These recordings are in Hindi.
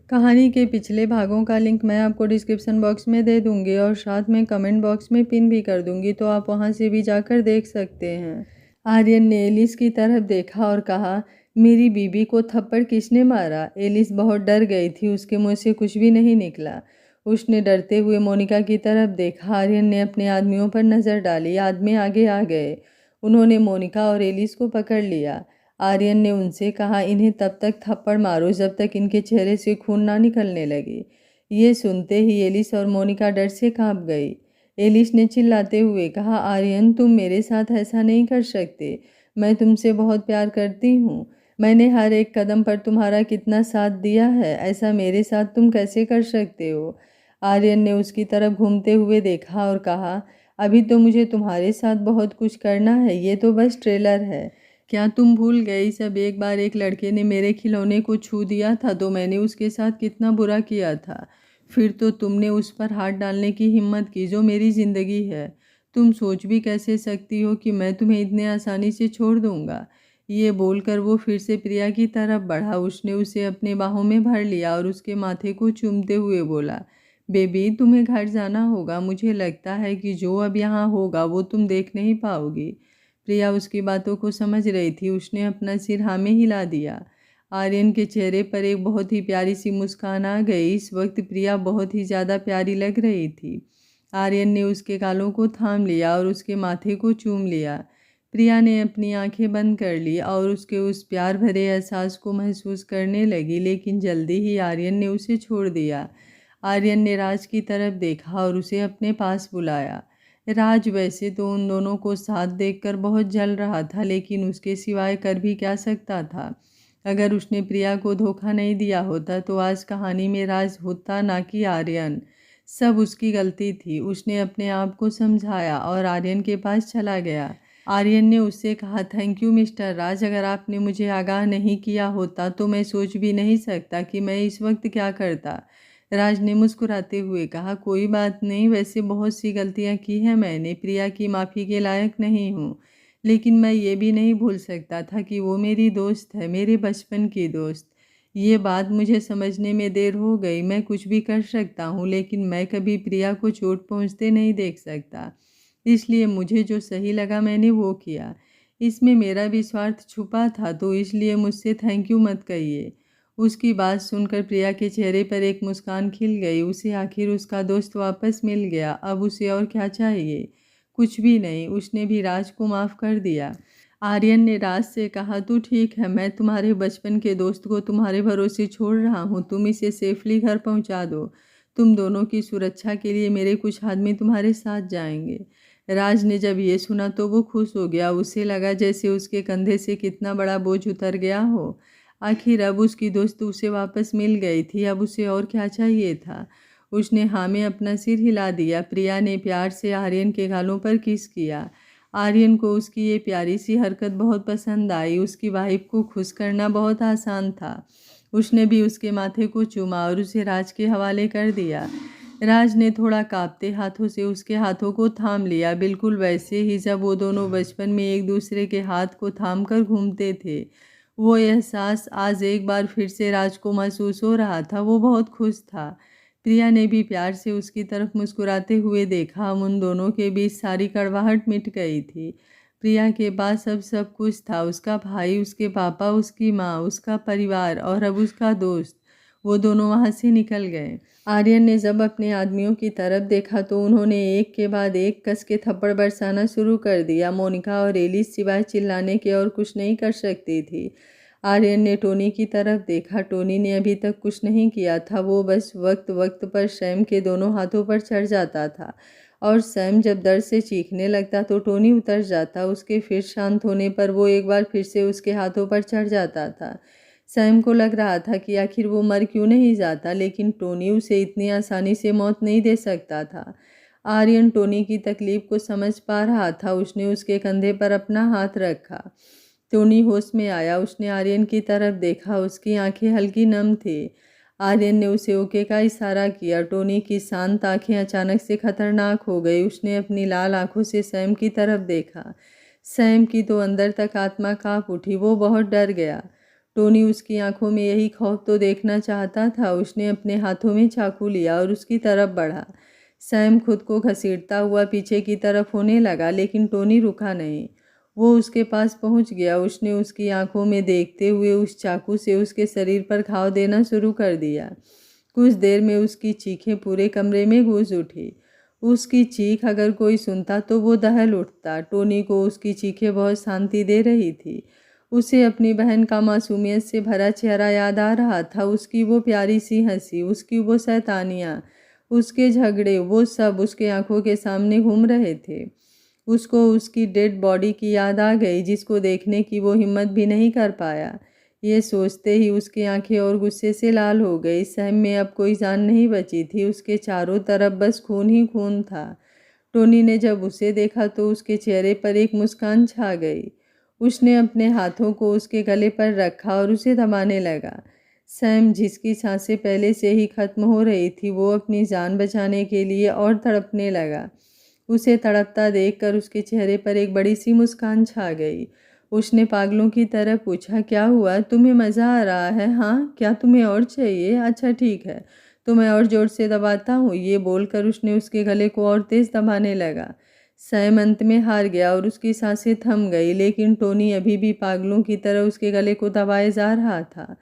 कहानी के पिछले भागों का लिंक मैं आपको डिस्क्रिप्शन बॉक्स में दे दूंगी और साथ में कमेंट बॉक्स में पिन भी कर दूंगी, तो आप वहां से भी जाकर देख सकते हैं। आर्यन ने एलिस की तरफ देखा और कहा, मेरी बीबी को थप्पड़ किसने मारा? एलिस बहुत डर गई थी, उसके मुंह से कुछ भी नहीं निकला। उसने डरते हुए मोनिका की तरफ देखा। आर्यन ने अपने आदमियों पर नज़र डाली। आदमी आगे आ गए। उन्होंने मोनिका और एलिस को पकड़ लिया। आर्यन ने उनसे कहा, इन्हें तब तक थप्पड़ मारो जब तक इनके चेहरे से खून ना निकलने लगे। ये सुनते ही एलिस और मोनिका डर से कांप गई। एलिस ने चिल्लाते हुए कहा, आर्यन तुम मेरे साथ ऐसा नहीं कर सकते। मैं तुमसे बहुत प्यार करती हूँ। मैंने हर एक कदम पर तुम्हारा कितना साथ दिया है, ऐसा मेरे साथ तुम कैसे कर सकते हो? आर्यन ने उसकी तरफ घूमते हुए देखा और कहा, अभी तो मुझे तुम्हारे साथ बहुत कुछ करना है, ये तो बस ट्रेलर है। क्या तुम भूल गई सब? एक बार एक लड़के ने मेरे खिलौने को छू दिया था तो मैंने उसके साथ कितना बुरा किया था। फिर तो तुमने उस पर हाथ डालने की हिम्मत की जो मेरी ज़िंदगी है। तुम सोच भी कैसे सकती हो कि मैं तुम्हें इतने आसानी से छोड़ दूंगा? ये बोलकर वो फिर से प्रिया की तरफ बढ़ा। उसने उसे अपने बाहों में भर लिया और उसके माथे को चूमते हुए बोला, बेबी तुम्हें घर जाना होगा। मुझे लगता है कि जो अब यहाँ होगा वो तुम देख नहीं पाओगी। प्रिया उसकी बातों को समझ रही थी। उसने अपना सिर हाँ में हिला दिया। आर्यन के चेहरे पर एक बहुत ही प्यारी सी मुस्कान आ गई। इस वक्त प्रिया बहुत ही ज़्यादा प्यारी लग रही थी। आर्यन ने उसके गालों को थाम लिया और उसके माथे को चूम लिया। प्रिया ने अपनी आंखें बंद कर ली और उसके उस प्यार भरे एहसास को महसूस करने लगी, लेकिन जल्दी ही आर्यन ने उसे छोड़ दिया। आर्यन ने राज की तरफ देखा और उसे अपने पास बुलाया। राज वैसे तो उन दोनों को साथ देखकर बहुत जल रहा था, लेकिन उसके सिवाय कर भी क्या सकता था। अगर उसने प्रिया को धोखा नहीं दिया होता तो आज कहानी में राज होता, ना कि आर्यन। सब उसकी गलती थी। उसने अपने आप को समझाया और आर्यन के पास चला गया। आर्यन ने उससे कहा, थैंक यू मिस्टर राज, अगर आपने मुझे आगाह नहीं किया होता तो मैं सोच भी नहीं सकता कि मैं इस वक्त क्या करता। राज ने मुस्कुराते हुए कहा, कोई बात नहीं, वैसे बहुत सी गलतियां की हैं मैंने, प्रिया की माफ़ी के लायक नहीं हूँ, लेकिन मैं ये भी नहीं भूल सकता था कि वो मेरी दोस्त है, मेरे बचपन की दोस्त। ये बात मुझे समझने में देर हो गई। मैं कुछ भी कर सकता हूँ, लेकिन मैं कभी प्रिया को चोट पहुँचते नहीं देख सकता। इसलिए मुझे जो सही लगा मैंने वो किया। इसमें मेरा भी स्वार्थ छुपा था, तो इसलिए मुझसे थैंक यू मत कहिए। उसकी बात सुनकर प्रिया के चेहरे पर एक मुस्कान खिल गई। उसे आखिर उसका दोस्त वापस मिल गया। अब उसे और क्या चाहिए? कुछ भी नहीं। उसने भी राज को माफ़ कर दिया। आर्यन ने राज से कहा, तू ठीक है, मैं तुम्हारे बचपन के दोस्त को तुम्हारे भरोसे छोड़ रहा हूँ, तुम इसे सेफली घर पहुँचा दो। तुम दोनों की सुरक्षा के लिए मेरे कुछ आदमी तुम्हारे साथ जाएंगे। राज ने जब ये सुना तो वो खुश हो गया। उसे लगा जैसे उसके कंधे से कितना बड़ा बोझ उतर गया हो। आखिर अब उसकी दोस्त उसे वापस मिल गई थी। अब उसे और क्या चाहिए था? उसने हाँ में अपना सिर हिला दिया। प्रिया ने प्यार से आर्यन के गालों पर किस किया। आर्यन को उसकी ये प्यारी सी हरकत बहुत पसंद आई। उसकी वाइफ को खुश करना बहुत आसान था। उसने भी उसके माथे को चूमा और उसे राज के हवाले कर दिया। राज ने थोड़ा कांपते हाथों से उसके हाथों को थाम लिया, बिल्कुल वैसे ही जब वो दोनों बचपन में एक दूसरे के हाथ को थाम कर घूमते थे। वो एहसास आज एक बार फिर से राज को महसूस हो रहा था। वो बहुत खुश था। प्रिया ने भी प्यार से उसकी तरफ मुस्कुराते हुए देखा। उन दोनों के बीच सारी कड़वाहट मिट गई थी। प्रिया के पास अब सब कुछ था, उसका भाई, उसके पापा, उसकी माँ, उसका परिवार और अब उसका दोस्त। वो दोनों वहाँ से निकल गए। आर्यन ने जब अपने आदमियों की तरफ देखा तो उन्होंने एक के बाद एक कस के थप्पड़ बरसाना शुरू कर दिया। मोनिका और एलिस सिवाय चिल्लाने के और कुछ नहीं कर सकती थी। आर्यन ने टोनी की तरफ देखा। टोनी ने अभी तक कुछ नहीं किया था। वो बस वक्त वक्त पर सैम के दोनों हाथों पर चढ़ जाता था और सैम जब दर्द से चीखने लगता तो टोनी उतर जाता। उसके फिर शांत होने पर वो एक बार फिर से उसके हाथों पर चढ़ जाता था। सैम को लग रहा था कि आखिर वो मर क्यों नहीं जाता, लेकिन टोनी उसे इतनी आसानी से मौत नहीं दे सकता था। आर्यन टोनी की तकलीफ को समझ पा रहा था। उसने उसके कंधे पर अपना हाथ रखा। टोनी होश में आया। उसने आर्यन की तरफ देखा। उसकी आंखें हल्की नम थी। आर्यन ने उसे ओके का इशारा किया। टोनी की शांत आंखें अचानक से खतरनाक हो गई। उसने अपनी लाल आंखों से सैम की तरफ देखा। सैम की तो अंदर तक आत्मा कांप उठी। वो बहुत डर गया। टोनी उसकी आंखों में यही खौफ तो देखना चाहता था। उसने अपने हाथों में चाकू लिया और उसकी तरफ बढ़ा। सैम खुद को घसीटता हुआ पीछे की तरफ होने लगा, लेकिन टोनी रुका नहीं। वो उसके पास पहुंच गया। उसने उसकी आंखों में देखते हुए उस चाकू से उसके शरीर पर घाव देना शुरू कर दिया। कुछ देर में उसकी चीखें पूरे कमरे में गूंज उठी। उसकी चीख अगर कोई सुनता तो वो दहल उठता। टोनी को उसकी चीखें बहुत शांति दे रही थी। उसे अपनी बहन का मासूमियत से भरा चेहरा याद आ रहा था। उसकी वो प्यारी सी हंसी, उसकी वो शैतानियाँ, उसके झगड़े, वो सब उसके आंखों के सामने घूम रहे थे। उसको उसकी डेड बॉडी की याद आ गई, जिसको देखने की वो हिम्मत भी नहीं कर पाया। ये सोचते ही उसकी आंखें और गुस्से से लाल हो गई। सैम में अब कोई जान नहीं बची थी। उसके चारों तरफ बस खून ही खून था। टोनी ने जब उसे देखा तो उसके चेहरे पर एक मुस्कान छा गई। उसने अपने हाथों को उसके गले पर रखा और उसे दबाने लगा। सैम, जिसकी सांसें पहले से ही खत्म हो रही थी, वो अपनी जान बचाने के लिए और तड़पने लगा। उसे तड़पता देखकर उसके चेहरे पर एक बड़ी सी मुस्कान छा गई। उसने पागलों की तरह पूछा, क्या हुआ? तुम्हें मज़ा आ रहा है? हाँ, क्या तुम्हें और चाहिए? अच्छा ठीक है, तो मैं और ज़ोर से दबाता हूँ। ये बोलकर उसने उसके गले को और तेज़ दबाने लगा। सैम अंत में हार गया और उसकी सांसें थम गई, लेकिन टोनी अभी भी पागलों की तरह उसके गले को दबाए जा रहा था।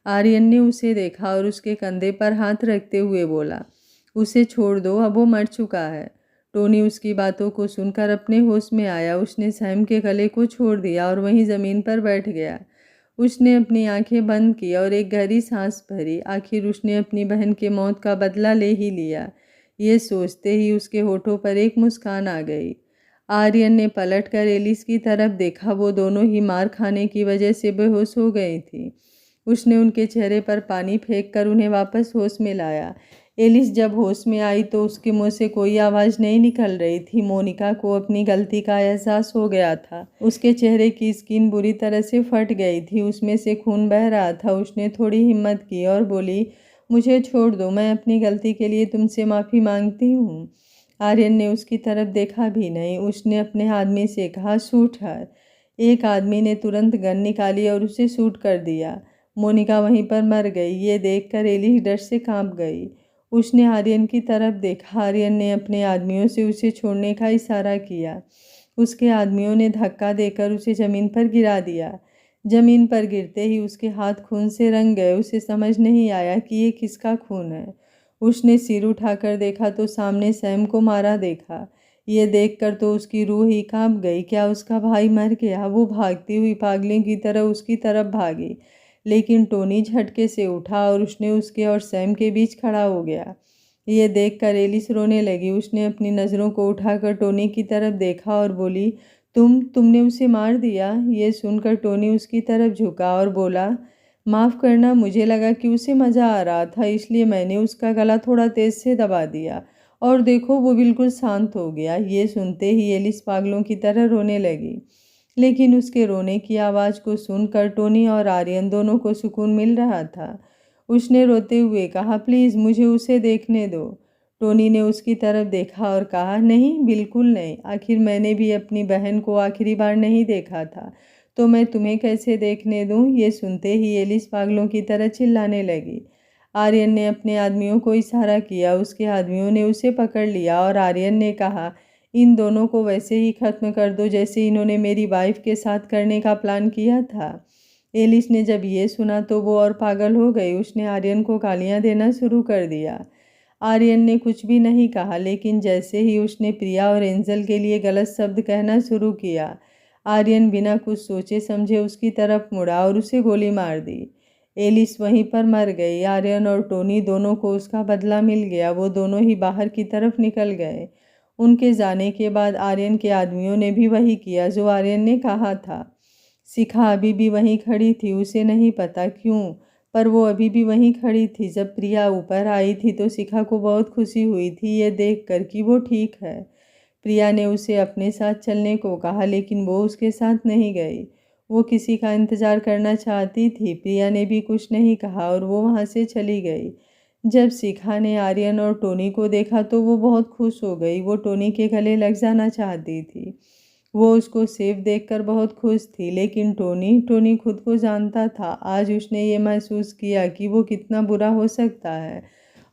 आर्यन ने उसे देखा और उसके कंधे पर हाथ रखते हुए बोला, उसे छोड़ दो, अब वो मर चुका है। टोनी उसकी बातों को सुनकर अपने होश में आया। उसने सैम के गले को छोड़ दिया और वहीं ज़मीन पर बैठ गया। उसने अपनी आंखें बंद की और एक गहरी सांस भरी। आखिर उसने अपनी बहन के मौत का बदला ले ही लिया। ये सोचते ही उसके होठों पर एक मुस्कान आ गई। आर्यन ने पलटकर एलिस की तरफ देखा। वो दोनों ही मार खाने की वजह से बेहोश हो गई थी। उसने उनके चेहरे पर पानी फेंककर उन्हें वापस होश में लाया। एलिस जब होश में आई तो उसके मुंह से कोई आवाज़ नहीं निकल रही थी। मोनिका को अपनी गलती का एहसास हो गया था। उसके चेहरे की स्किन बुरी तरह से फट गई थी, उसमें से खून बह रहा था। उसने थोड़ी हिम्मत की और बोली, मुझे छोड़ दो, मैं अपनी गलती के लिए तुमसे माफ़ी मांगती हूँ। आर्यन ने उसकी तरफ देखा भी नहीं। उसने अपने आदमी से कहा, शूट हर। एक आदमी ने तुरंत गन निकाली और उसे शूट कर दिया। मोनिका वहीं पर मर गई। ये देखकर एलिस डर से कांप गई। उसने आर्यन की तरफ देखा। आर्यन ने अपने आदमियों से उसे छोड़ने का इशारा किया। उसके आदमियों ने धक्का देकर उसे ज़मीन पर गिरा दिया। ज़मीन पर गिरते ही उसके हाथ खून से रंग गए। उसे समझ नहीं आया कि ये किसका खून है। उसने सिर उठाकर देखा तो सामने सैम को मारा देखा। ये देखकर तो उसकी रूह ही कांप गई। क्या उसका भाई मर गया? वो भागती हुई पागली की तरह उसकी तरफ भागी, लेकिन टोनी झटके से उठा और उसने उसके और सैम के बीच खड़ा हो गया। ये देखकर एलिस रोने लगी। उसने अपनी नज़रों को उठाकर टोनी की तरफ देखा और बोली, तुमने उसे मार दिया? ये सुनकर टोनी उसकी तरफ झुका और बोला, माफ़ करना, मुझे लगा कि उसे मज़ा आ रहा था, इसलिए मैंने उसका गला थोड़ा तेज़ से दबा दिया और देखो वो बिल्कुल शांत हो गया। ये सुनते ही एलिस पागलों की तरह रोने लगी, लेकिन उसके रोने की आवाज़ को सुनकर टोनी और आर्यन दोनों को सुकून मिल रहा था। उसने रोते हुए कहा, प्लीज़ मुझे उसे देखने दो। टोनी ने उसकी तरफ देखा और कहा, नहीं, बिल्कुल नहीं। आखिर मैंने भी अपनी बहन को आखिरी बार नहीं देखा था, तो मैं तुम्हें कैसे देखने दूं? ये सुनते ही एलिस पागलों की तरह चिल्लाने लगी। आर्यन ने अपने आदमियों को इशारा किया। उसके आदमियों ने उसे पकड़ लिया और आर्यन ने कहा, इन दोनों को वैसे ही ख़त्म कर दो जैसे इन्होंने मेरी वाइफ के साथ करने का प्लान किया था। एलिस ने जब ये सुना तो वो और पागल हो गई। उसने आर्यन को गालियाँ देना शुरू कर दिया। आर्यन ने कुछ भी नहीं कहा, लेकिन जैसे ही उसने प्रिया और एंजल के लिए गलत शब्द कहना शुरू किया, आर्यन बिना कुछ सोचे समझे उसकी तरफ मुड़ा और उसे गोली मार दी। एलिस वहीं पर मर गई। आर्यन और टोनी दोनों को उसका बदला मिल गया। वो दोनों ही बाहर की तरफ निकल गए। उनके जाने के बाद आर्यन के आदमियों ने भी वही किया जो आर्यन ने कहा था। शिखा अभी भी वहीं खड़ी थी। उसे नहीं पता क्यों, पर वो अभी भी वहीं खड़ी थी। जब प्रिया ऊपर आई थी तो शिखा को बहुत खुशी हुई थी ये देखकर कि वो ठीक है। प्रिया ने उसे अपने साथ चलने को कहा, लेकिन वो उसके साथ नहीं गई। वो किसी का इंतज़ार करना चाहती थी। प्रिया ने भी कुछ नहीं कहा और वो वहाँ से चली गई। जब शिखा ने आर्यन और टोनी को देखा तो वो बहुत खुश हो गई। वो टोनी के गले लग जाना चाहती थी। वो उसको सेफ देखकर बहुत खुश थी, लेकिन टोनी खुद को जानता था। आज उसने ये महसूस किया कि वो कितना बुरा हो सकता है,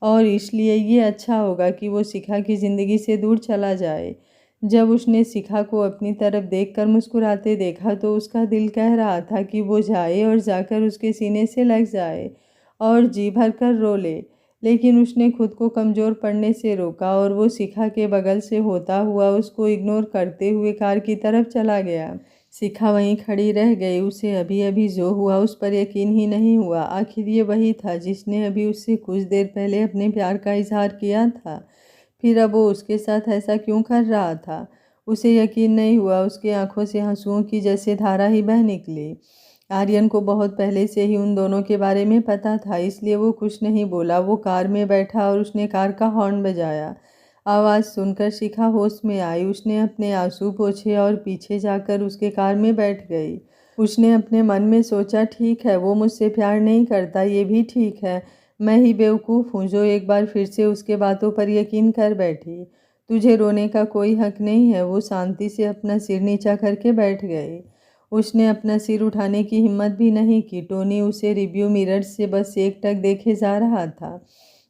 और इसलिए ये अच्छा होगा कि वो शिखा की ज़िंदगी से दूर चला जाए। जब उसने शिखा को अपनी तरफ देखकर मुस्कुराते देखा तो उसका दिल कह रहा था कि वो जाए और जाकर उसके सीने से लग जाए और जी भर कर रो ले। लेकिन उसने खुद को कमज़ोर पड़ने से रोका और वो शिखा के बगल से होता हुआ उसको इग्नोर करते हुए कार की तरफ चला गया। शिखा वहीं खड़ी रह गई। उसे अभी अभी जो हुआ उस पर यकीन ही नहीं हुआ। आखिर ये वही था जिसने अभी उससे कुछ देर पहले अपने प्यार का इजहार किया था। फिर अब वो उसके साथ ऐसा क्यों कर रहा था? उसे यकीन नहीं हुआ। उसकी आंखों से आंसुओं की जैसे धारा ही बह निकली। आर्यन को बहुत पहले से ही उन दोनों के बारे में पता था, इसलिए वो कुछ नहीं बोला। वो कार में बैठा और उसने कार का हॉर्न बजाया। आवाज़ सुनकर शिखा होश में आई। उसने अपने आंसू पोंछे और पीछे जाकर उसके कार में बैठ गई। उसने अपने मन में सोचा, ठीक है, वो मुझसे प्यार नहीं करता, ये भी ठीक है। मैं ही बेवकूफ़ हूँ जो एक बार फिर से उसके बातों पर यकीन कर बैठी। तुझे रोने का कोई हक नहीं है। वो शांति से अपना सिर नीचा करके बैठ गई। उसने अपना सिर उठाने की हिम्मत भी नहीं की। टोनी उसे रिव्यू मिरर से बस एकटक देखे जा रहा था।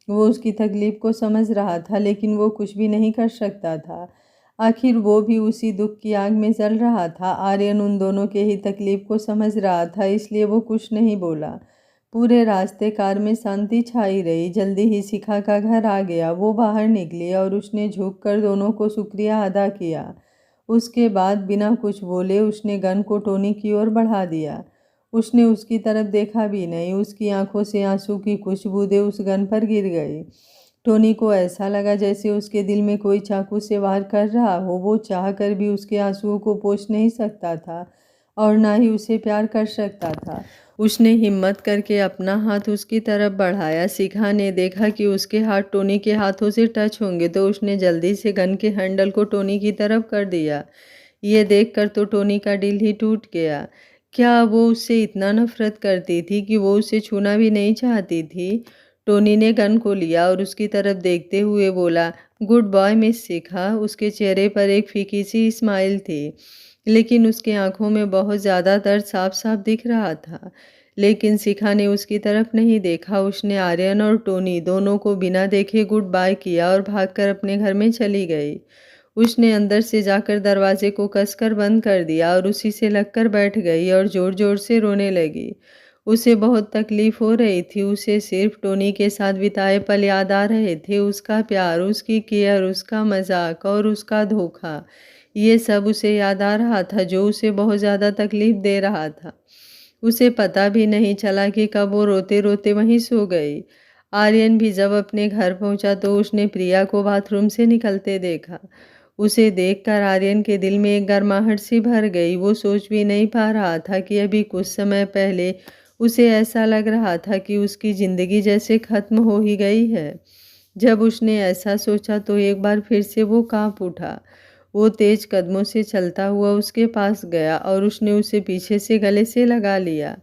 वो उसकी तकलीफ को समझ रहा था, लेकिन वो कुछ भी नहीं कर सकता था। आखिर वो भी उसी दुख की आग में जल रहा था। आर्यन उन दोनों के ही तकलीफ को समझ रहा था, इसलिए वो कुछ नहीं बोला। पूरे रास्ते कार में शांति छाई रही। जल्दी ही शिखा का घर आ गया। वो बाहर निकली और उसने झुककर दोनों को शुक्रिया अदा किया। उसके बाद बिना कुछ बोले उसने गन को टोनी की ओर बढ़ा दिया। उसने उसकी तरफ देखा भी नहीं। उसकी आंखों से आंसू की कुछ बूंदें उस गन पर गिर गई। टोनी को ऐसा लगा जैसे उसके दिल में कोई चाकू से वार कर रहा हो। वो चाह कर भी उसके आंसुओं को पोंछ नहीं सकता था और ना ही उसे प्यार कर सकता था। उसने हिम्मत करके अपना हाथ उसकी तरफ बढ़ाया। शिखा ने देखा कि उसके हाथ टोनी के हाथों से टच होंगे तो उसने जल्दी से गन के हैंडल को टोनी की तरफ कर दिया। ये देखकर तो टोनी का दिल ही टूट गया। क्या वो उससे इतना नफरत करती थी कि वो उसे छूना भी नहीं चाहती थी? टोनी ने गन को लिया और उसकी तरफ देखते हुए बोला, गुड बॉय मिस शिखा। उसके चेहरे पर एक फीकी सी स्माइल थी, लेकिन उसकी आंखों में बहुत ज़्यादा दर्द साफ साफ दिख रहा था। लेकिन शिखा ने उसकी तरफ नहीं देखा। उसने आर्यन और टोनी दोनों को बिना देखे गुड बाय किया और भागकर अपने घर में चली गई। उसने अंदर से जाकर दरवाजे को कसकर बंद कर दिया और उसी से लगकर बैठ गई और ज़ोर ज़ोर से रोने लगी। उसे बहुत तकलीफ़ हो रही थी। उसे सिर्फ टोनी के साथ बिताए पल याद आ रहे थे। उसका प्यार, उसकी केयर, उसका मजाक और उसका धोखा, ये सब उसे याद आ रहा था, जो उसे बहुत ज़्यादा तकलीफ़ दे रहा था। उसे पता भी नहीं चला कि कब वो रोते रोते वहीं सो गई। आर्यन भी जब अपने घर पहुंचा तो उसने प्रिया को बाथरूम से निकलते देखा। उसे देखकर आर्यन के दिल में एक गर्माहट सी भर गई। वो सोच भी नहीं पा रहा था कि अभी कुछ समय पहले उसे ऐसा लग रहा था कि उसकी ज़िंदगी जैसे ख़त्म हो ही गई है। जब उसने ऐसा सोचा तो एक बार फिर से वो कांप उठा। वो तेज कदमों से चलता हुआ उसके पास गया और उसने उसे पीछे से गले से लगा लिया।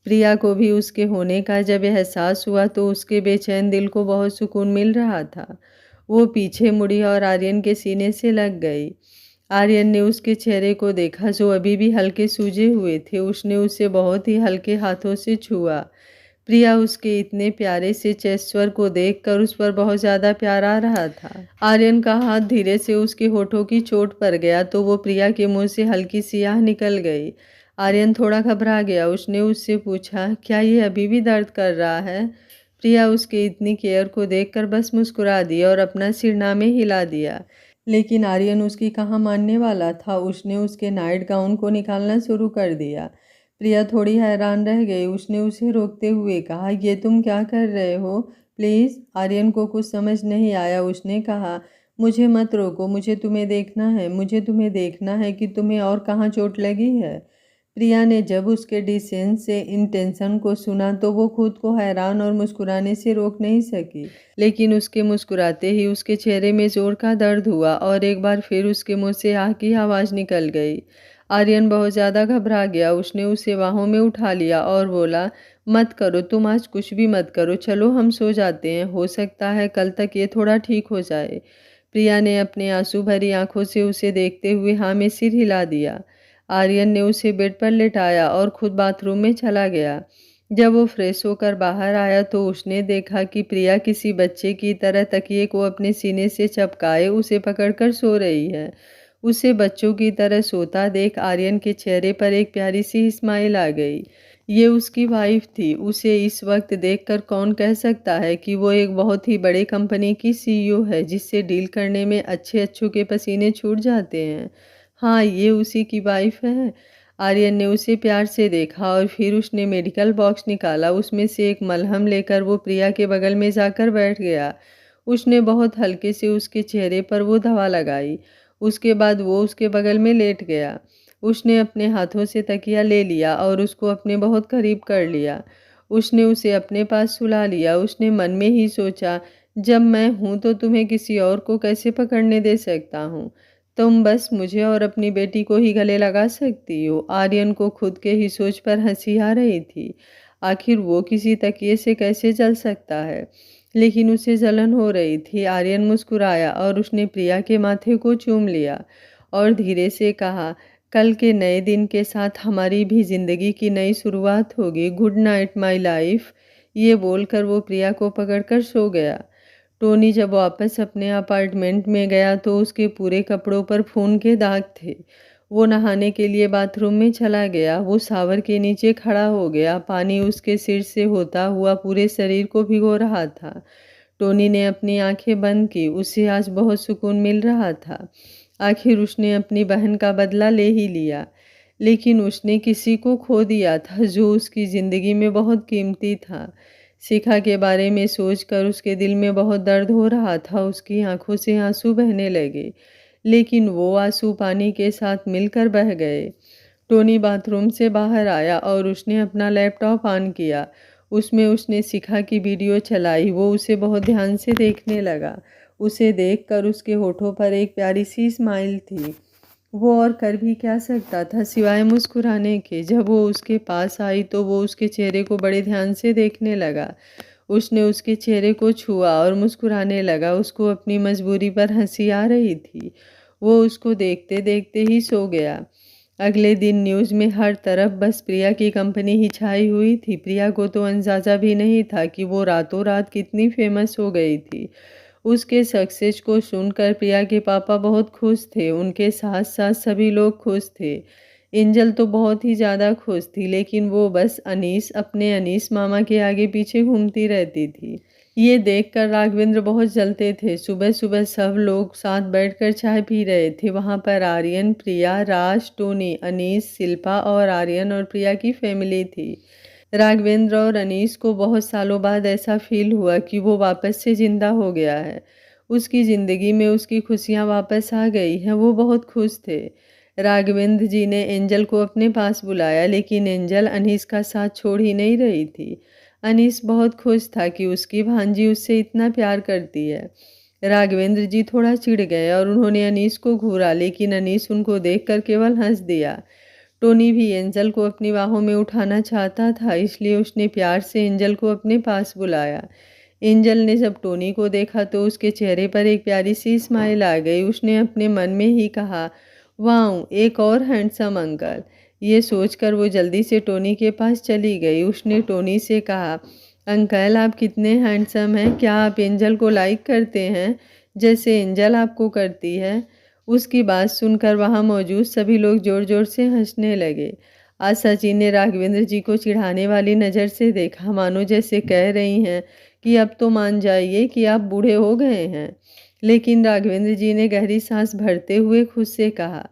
प्रिया को भी उसके होने का जब एहसास हुआ तो उसके बेचैन दिल को बहुत सुकून मिल रहा था। वो पीछे मुड़ी और आर्यन के सीने से लग गई। आर्यन ने उसके चेहरे को देखा जो अभी भी हल्के सूजे हुए थे। उसने उसे बहुत ही हल्के हाथों से छुआ। प्रिया उसके इतने प्यारे से चेस्टर को देखकर उस पर बहुत ज़्यादा प्यार आ रहा था। आर्यन का हाथ धीरे से उसके होठों की चोट पर गया तो वो प्रिया के मुंह से हल्की सी आह निकल गई। आर्यन थोड़ा घबरा गया। उसने उससे पूछा, क्या ये अभी भी दर्द कर रहा है? प्रिया उसके इतनी केयर को देखकर बस मुस्कुरा दी और अपना सिरना में हिला दिया। लेकिन आर्यन उसकी कहाँ मानने वाला था। उसने उसके नाइट गाउन को निकालना शुरू कर दिया। प्रिया थोड़ी हैरान रह गई। उसने उसे रोकते हुए कहा, ये तुम क्या कर रहे हो? प्लीज़। आर्यन को कुछ समझ नहीं आया। उसने कहा, मुझे मत रोको, मुझे तुम्हें देखना है। मुझे तुम्हें देखना है कि तुम्हें और कहाँ चोट लगी है। प्रिया ने जब उसके डिसेंस से इंटेंशन को सुना तो वो खुद को हैरान और मुस्कुराने से रोक नहीं सकी। लेकिन उसके मुस्कुराते ही उसके चेहरे में जोर का दर्द हुआ और एक बार फिर उसके मुंह से आह की आवाज़ निकल गई। आर्यन बहुत ज़्यादा घबरा गया। उसने उसे बाहों में उठा लिया और बोला, मत करो, तुम आज कुछ भी मत करो, चलो हम सो जाते हैं, हो सकता है कल तक ये थोड़ा ठीक हो जाए। प्रिया ने अपने आंसू भरी आंखों से उसे देखते हुए हाँ में सिर हिला दिया। आर्यन ने उसे बेड पर लेटाया और खुद बाथरूम में चला गया। जब वो फ्रेश होकर बाहर आया तो उसने देखा कि प्रिया किसी बच्चे की तरह तकिए को अपने सीने से चपकाए उसे पकड़कर सो रही है। उसे बच्चों की तरह सोता देख आर्यन के चेहरे पर एक प्यारी सी स्माइल आ गई। ये उसकी वाइफ थी। उसे इस वक्त देखकर कौन कह सकता है कि वो एक बहुत ही बड़े कंपनी की सीईओ है जिससे डील करने में अच्छे के पसीने छूट जाते हैं। हाँ, ये उसी की वाइफ है। आर्यन ने उसे प्यार से देखा और फिर उसने मेडिकल बॉक्स निकाला। उसमें से एक मलहम लेकर वो प्रिया के बगल में जाकर बैठ गया। उसने बहुत हल्के से उसके चेहरे पर वो दवा लगाई। उसके बाद वो उसके बगल में लेट गया। उसने अपने हाथों से तकिया ले लिया और उसको अपने बहुत करीब कर लिया। उसने उसे अपने पास सुला लिया। उसने मन में ही सोचा, जब मैं हूँ तो तुम्हें किसी और को कैसे पकड़ने दे सकता हूँ। तुम बस मुझे और अपनी बेटी को ही गले लगा सकती हो। आर्यन को खुद के ही सोच पर हंसी आ रही थी। आखिर वो किसी तकिए से कैसे जल सकता है, लेकिन उसे जलन हो रही थी। आर्यन मुस्कुराया और उसने प्रिया के माथे को चूम लिया और धीरे से कहा, कल के नए दिन के साथ हमारी भी जिंदगी की नई शुरुआत होगी। Good night my life. ये बोलकर वो प्रिया को पकड़कर सो गया। टोनी जब वापस अपने अपार्टमेंट में गया तो उसके पूरे कपड़ों पर खून के दाग थे। वो नहाने के लिए बाथरूम में चला गया। वो शावर के नीचे खड़ा हो गया। पानी उसके सिर से होता हुआ पूरे शरीर को भिगो रहा था। टोनी ने अपनी आंखें बंद की। उसे आज बहुत सुकून मिल रहा था। आखिर उसने अपनी बहन का बदला ले ही लिया, लेकिन उसने किसी को खो दिया था जो उसकी ज़िंदगी में बहुत कीमती था। शिखा के बारे में सोचकर उसके दिल में बहुत दर्द हो रहा था। उसकी आंखों से आंसू बहने लगे, लेकिन वो आंसू पानी के साथ मिलकर बह गए। टोनी बाथरूम से बाहर आया और उसने अपना लैपटॉप ऑन किया। उसमें उसने शिखा की वीडियो चलाई। वो उसे बहुत ध्यान से देखने लगा। उसे देखकर उसके होठों पर एक प्यारी सी स्माइल थी। वो और कर भी क्या सकता था सिवाय मुस्कुराने के। जब वो उसके पास आई तो वो उसके चेहरे को बड़े ध्यान से देखने लगा। उसने उसके चेहरे को छुआ और मुस्कुराने लगा। उसको अपनी मजबूरी पर हंसी आ रही थी। वो उसको देखते देखते ही सो गया। अगले दिन न्यूज़ में हर तरफ बस प्रिया की कंपनी ही छाई हुई थी। प्रिया को तो अंदाज़ा भी नहीं था कि वो रातों रात कितनी फेमस हो गई थी। उसके सक्सेस को सुनकर प्रिया के पापा बहुत खुश थे। उनके साथ साथ सभी लोग खुश थे। एंजल तो बहुत ही ज़्यादा खुश थी, लेकिन वो बस अपने अनीस मामा के आगे पीछे घूमती रहती थी। ये देखकर राघवेंद्र बहुत जलते थे। सुबह सुबह सब लोग साथ बैठकर चाय पी रहे थे। वहाँ पर आर्यन, प्रिया, राज, टोनी, अनीस, शिल्पा और आर्यन और प्रिया की फैमिली थी। राघवेंद्र और अनीस को बहुत सालों बाद ऐसा फील हुआ कि वो वापस से जिंदा हो गया है। उसकी ज़िंदगी में उसकी खुशियाँ वापस आ गई हैं। वो बहुत खुश थे। राघवेंद्र जी ने एंजल को अपने पास बुलाया, लेकिन एंजल अनीस का साथ छोड़ ही नहीं रही थी। अनीस बहुत खुश था कि उसकी भांजी उससे इतना प्यार करती है। राघवेंद्र जी थोड़ा चिढ़ गए और उन्होंने अनीस को घूरा, लेकिन अनीस उनको देखकर केवल हंस दिया। टोनी भी एंजल को अपनी बाहों में उठाना चाहता था, इसलिए उसने प्यार से एंजल को अपने पास बुलाया। एंजल ने जब टोनी को देखा तो उसके चेहरे पर एक प्यारी सी स्माइल आ गई। उसने अपने मन में ही कहा, वाह, एक और हैंडसम अंकल। ये सोचकर वो जल्दी से टोनी के पास चली गई। उसने टोनी से कहा, अंकल आप कितने हैंडसम हैं। क्या आप एंजल को लाइक करते हैं जैसे एंजल आपको करती है। उसकी बात सुनकर वहाँ मौजूद सभी लोग जोर जोर से हंसने लगे। आशा जी ने राघवेंद्र जी को चिढ़ाने वाली नज़र से देखा, मानो जैसे कह रही हैं कि अब तो मान जाइए कि आप बूढ़े हो गए हैं। लेकिन राघवेंद्र जी ने गहरी सांस भरते हुए खुद से कहा,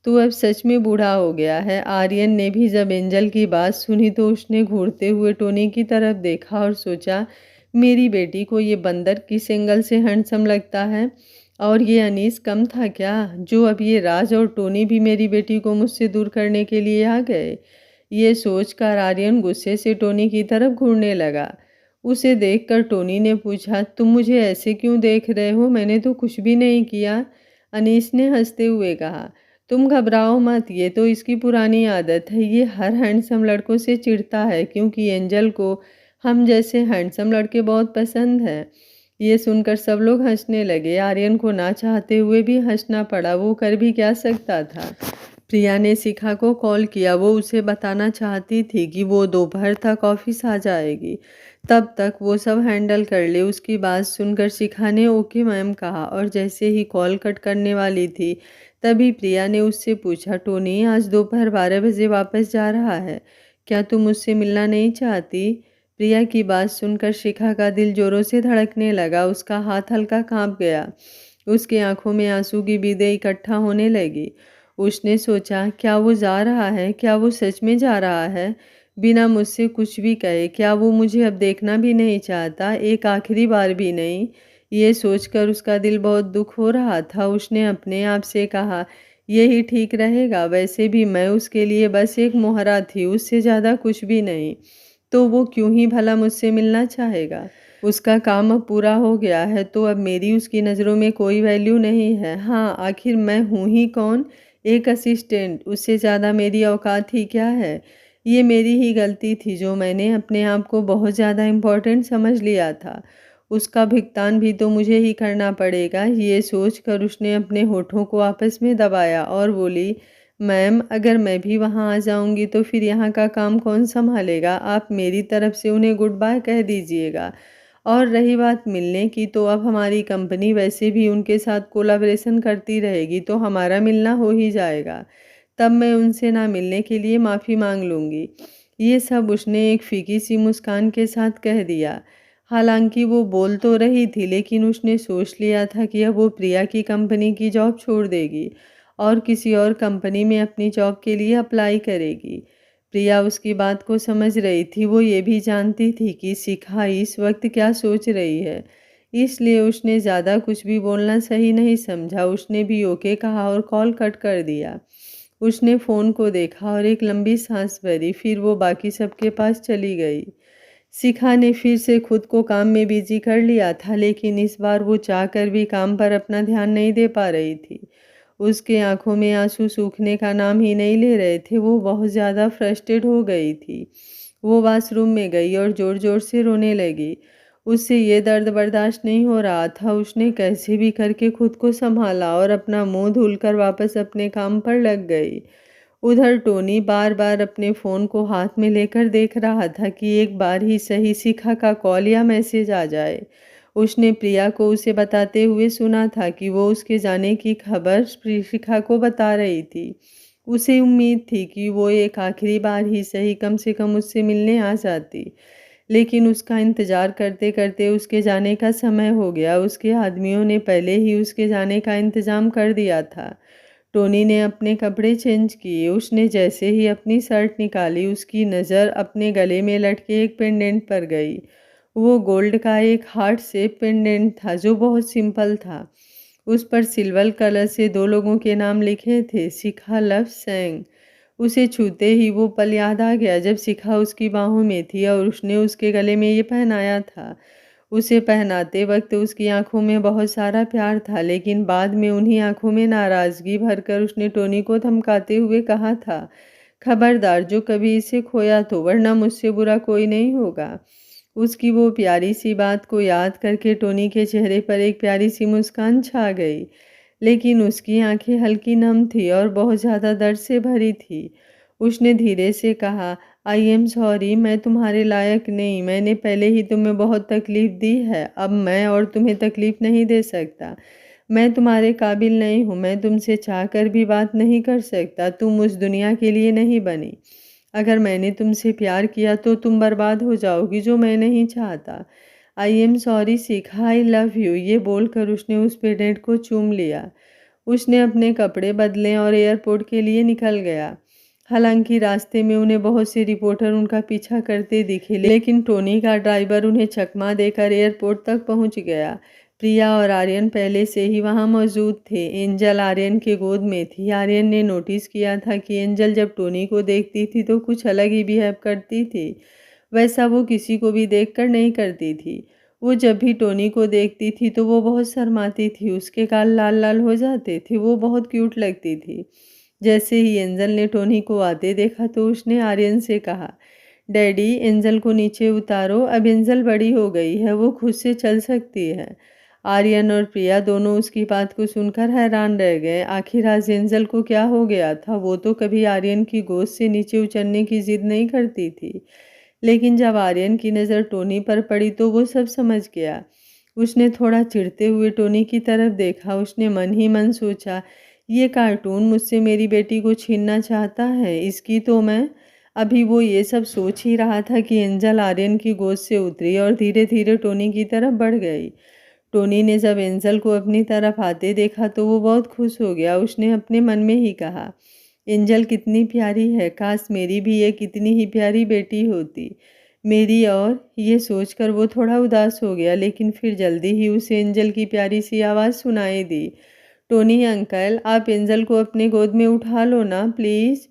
तू अब सच में बूढ़ा हो गया है। आर्यन ने भी जब एंजल की बात सुनी तो उसने घूरते हुए टोनी की तरफ देखा और सोचा, मेरी बेटी को ये बंदर किस एंगल से हैंडसम लगता है। और ये अनीस कम था क्या, जो अब ये राज और टोनी भी मेरी बेटी को मुझसे दूर करने के लिए आ गए। ये सोचकर आर्यन गुस्से से टोनी की तरफ घूरने लगा। उसे देखकर टोनी ने पूछा, तुम मुझे ऐसे क्यों देख रहे हो, मैंने तो कुछ भी नहीं किया। अनीस ने हंसते हुए कहा, तुम घबराओ मत, ये तो इसकी पुरानी आदत है। ये हर हैंडसम लड़कों से चिढ़ता है क्योंकि एंजल को हम जैसे हैंडसम लड़के बहुत पसंद हैं। ये सुनकर सब लोग हंसने लगे। आर्यन को ना चाहते हुए भी हंसना पड़ा, वो कर भी क्या सकता था। प्रिया ने शिखा को कॉल किया। वो उसे बताना चाहती थी कि वो दोपहर तक ऑफिस आ जाएगी, तब तक वो सब हैंडल कर ले। उसकी बात सुनकर शिखा ने ओके मैम कहा और जैसे ही कॉल कट करने वाली थी तभी प्रिया ने उससे पूछा, टोनी आज दोपहर 12 बजे वापस जा रहा है, क्या तुम मुझसे मिलना नहीं चाहती? प्रिया की बात सुनकर शिखा का दिल जोरों से धड़कने लगा। उसका हाथ हल्का कांप गया, उसकी आंखों में आंसू की बूंदें इकट्ठा होने लगी। उसने सोचा, क्या वो जा रहा है? क्या वो सच में जा रहा है बिना मुझसे कुछ भी कहे? क्या वो मुझे अब देखना भी नहीं चाहता, एक आखिरी बार भी नहीं? ये सोचकर उसका दिल बहुत दुख हो रहा था। उसने अपने आप से कहा, यही ठीक रहेगा, वैसे भी मैं उसके लिए बस एक मोहरा थी, उससे ज़्यादा कुछ भी नहीं, तो वो क्यों ही भला मुझसे मिलना चाहेगा। उसका काम अब पूरा हो गया है तो अब मेरी उसकी नज़रों में कोई वैल्यू नहीं है। हाँ, आखिर मैं हूँ ही कौन, एक असिस्टेंट, उससे ज़्यादा मेरी औकात ही क्या है। ये मेरी ही गलती थी जो मैंने अपने आप को बहुत ज़्यादा इम्पोर्टेंट समझ लिया था। उसका भुगतान भी तो मुझे ही करना पड़ेगा। ये सोचकर उसने अपने होठों को आपस में दबाया और बोली, मैम अगर मैं भी वहाँ आ जाऊँगी तो फिर यहाँ का काम कौन संभालेगा? आप मेरी तरफ से उन्हें गुड बाय कह दीजिएगा। और रही बात मिलने की, तो अब हमारी कंपनी वैसे भी उनके साथ कोलैबोरेशन करती रहेगी तो हमारा मिलना हो ही जाएगा। तब मैं उनसे ना मिलने के लिए माफ़ी मांग लूँगी। ये सब उसने एक फीकी सी मुस्कान के साथ कह दिया। हालांकि वो बोल तो रही थी लेकिन उसने सोच लिया था कि अब वो प्रिया की कंपनी की जॉब छोड़ देगी और किसी और कंपनी में अपनी जॉब के लिए अप्लाई करेगी। प्रिया उसकी बात को समझ रही थी। वो ये भी जानती थी कि शिखा इस वक्त क्या सोच रही है, इसलिए उसने ज़्यादा कुछ भी बोलना सही नहीं समझा। उसने भी ओके कहा और कॉल कट कर दिया। उसने फ़ोन को देखा और एक लंबी सांस भरी, फिर वो बाकी सबके पास चली गई। शिखा ने फिर से खुद को काम में बिजी कर लिया था, लेकिन इस बार वो चाहकर भी काम पर अपना ध्यान नहीं दे पा रही थी। उसके आंखों में आंसू सूखने का नाम ही नहीं ले रहे थे। वो बहुत ज़्यादा फ्रस्ट्रेट हो गई थी। वो वॉशरूम में गई और ज़ोर ज़ोर से रोने लगी। उससे ये दर्द बर्दाश्त नहीं हो रहा था। उसने कैसे भी करके खुद को संभाला और अपना मुंह धुलकर वापस अपने काम पर लग गई। उधर टोनी बार बार अपने फ़ोन को हाथ में लेकर देख रहा था कि एक बार ही सही शिखा का कॉल या मैसेज आ जाए। उसने प्रिया को उसे बताते हुए सुना था कि वो उसके जाने की खबर शिखा को बता रही थी। उसे उम्मीद थी कि वो एक आखिरी बार ही सही कम से कम उससे मिलने आ जाती, लेकिन उसका इंतज़ार करते करते उसके जाने का समय हो गया। उसके आदमियों ने पहले ही उसके जाने का इंतज़ाम कर दिया था। टोनी ने अपने कपड़े चेंज किए। उसने जैसे ही अपनी शर्ट निकाली, उसकी नज़र अपने गले में लटके एक पेंडेंट पर गई। वो गोल्ड का एक हार्ट शेप पेंडेंट था जो बहुत सिंपल था। उस पर सिल्वर कलर से दो लोगों के नाम लिखे थे, शिखा लव सेंग। उसे छूते ही वो पल याद आ गया जब शिखा उसकी बाहों में थी और उसने उसके गले में ये पहनाया था। उसे पहनाते वक्त उसकी आंखों में बहुत सारा प्यार था, लेकिन बाद में उन्हीं आंखों में नाराज़गी भरकर उसने टोनी को धमकाते हुए कहा था, खबरदार जो कभी इसे खोया तो, वरना मुझसे बुरा कोई नहीं होगा। उसकी वो प्यारी सी बात को याद करके टोनी के चेहरे पर एक प्यारी सी मुस्कान छा गई, लेकिन उसकी आंखें हल्की नम थी और बहुत ज़्यादा दर्द से भरी थी। उसने धीरे से कहा, आई एम सॉरी, मैं तुम्हारे लायक नहीं। मैंने पहले ही तुम्हें बहुत तकलीफ़ दी है, अब मैं और तुम्हें तकलीफ़ नहीं दे सकता। मैं तुम्हारे काबिल नहीं हूँ, मैं तुमसे चाहकर भी बात नहीं कर सकता। तुम उस दुनिया के लिए नहीं बनी। अगर मैंने तुमसे प्यार किया तो तुम बर्बाद हो जाओगी, जो मैं नहीं चाहता। I am sorry Shikha, I love you. ये बोलकर उसने उस पेडेंट को चूम लिया। उसने अपने कपड़े बदले और एयरपोर्ट के लिए निकल गया। हालांकि रास्ते में उन्हें बहुत से रिपोर्टर उनका पीछा करते दिखे, लेकिन टोनी का ड्राइवर उन्हें चकमा देकर एयरपोर्ट तक पहुंच गया। प्रिया और आर्यन पहले से ही वहां मौजूद थे। एंजल आर्यन के गोद में थी। आर्यन ने नोटिस किया था कि एंजल जब टोनी को देखती थी तो कुछ अलग ही बिहेव करती थी। वैसा वो किसी को भी देखकर नहीं करती थी। वो जब भी टोनी को देखती थी तो वो बहुत शर्माती थी। उसके गाल लाल लाल हो जाते थे। वो बहुत क्यूट लगती थी। जैसे ही एंजल ने टोनी को आते देखा तो उसने आर्यन से कहा, डैडी, एंजल को नीचे उतारो, अब एंजल बड़ी हो गई है, वो खुद से चल सकती है। आर्यन और प्रिया दोनों उसकी बात को सुनकर हैरान रह गए। आखिर आज एंजल को क्या हो गया था? वो तो कभी आर्यन की गोद से नीचे उतरने की जिद नहीं करती थी, लेकिन जब आर्यन की नज़र टोनी पर पड़ी तो वो सब समझ गया। उसने थोड़ा चिढ़ते हुए टोनी की तरफ देखा। उसने मन ही मन सोचा, ये कार्टून मुझसे मेरी बेटी को छीनना चाहता है, इसकी तो मैं। अभी वो ये सब सोच ही रहा था कि एंजल आर्यन की गोद से उतरी और धीरे धीरे टोनी की तरफ बढ़ गई। टोनी ने जब एंजल को अपनी तरफ आते देखा तो वो बहुत खुश हो गया। उसने अपने मन में ही कहा, एंजल कितनी प्यारी है, काश मेरी भी एक कितनी ही प्यारी बेटी होती मेरी। और ये सोचकर वो थोड़ा उदास हो गया, लेकिन फिर जल्दी ही उसे एंजल की प्यारी सी आवाज़ सुनाई दी, टोनी अंकल, आप एंजल को अपने गोद में उठा लो ना प्लीज़।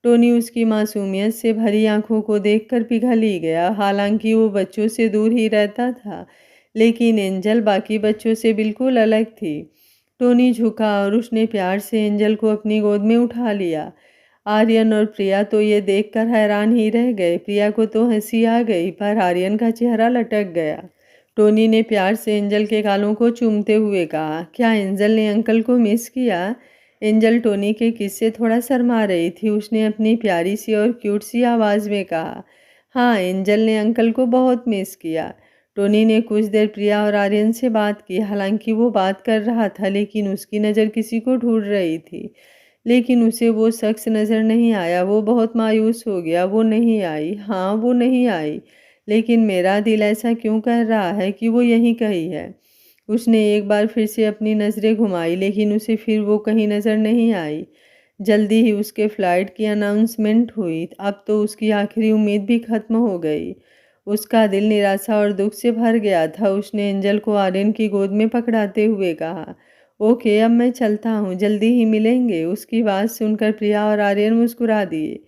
टोनी उसकी मासूमियत से भरी आंखों को देखकर पिघल ही गया। हालांकि वो बच्चों से दूर ही रहता था, लेकिन एंजल बाकी बच्चों से बिल्कुल अलग थी। टोनी झुका और उसने प्यार से एंजल को अपनी गोद में उठा लिया। आर्यन और प्रिया तो ये देखकर हैरान ही रह गए। प्रिया को तो हंसी आ गई, पर आर्यन का चेहरा लटक गया। टोनी ने प्यार से एंजल के गालों को चूमते हुए कहा, क्या एंजल ने अंकल को मिस किया? एंजल टोनी के किस से थोड़ा शर्मा रही थी। उसने अपनी प्यारी सी और क्यूट सी आवाज़ में कहा, हाँ, एंजल ने अंकल को बहुत मिस किया। टोनी ने कुछ देर प्रिया और आर्यन से बात की। हालांकि वो बात कर रहा था, लेकिन उसकी नज़र किसी को ढूंढ रही थी, लेकिन उसे वो शख्स नज़र नहीं आया। वो बहुत मायूस हो गया। वो नहीं आई, हाँ वो नहीं आई, लेकिन मेरा दिल ऐसा क्यों कह रहा है कि वो यहीं कहीं है। उसने एक बार फिर से अपनी नज़रें घुमाई, लेकिन उसे फिर वो कहीं नज़र नहीं आई। जल्दी ही उसके फ़्लाइट की अनाउंसमेंट हुई। अब तो उसकी आखिरी उम्मीद भी ख़त्म हो गई। उसका दिल निराशा और दुख से भर गया था। उसने एंजल को आर्यन की गोद में पकड़ाते हुए कहा, ओके, अब मैं चलता हूँ, जल्दी ही मिलेंगे। उसकी बात सुनकर प्रिया और आर्यन मुस्कुरा दिए,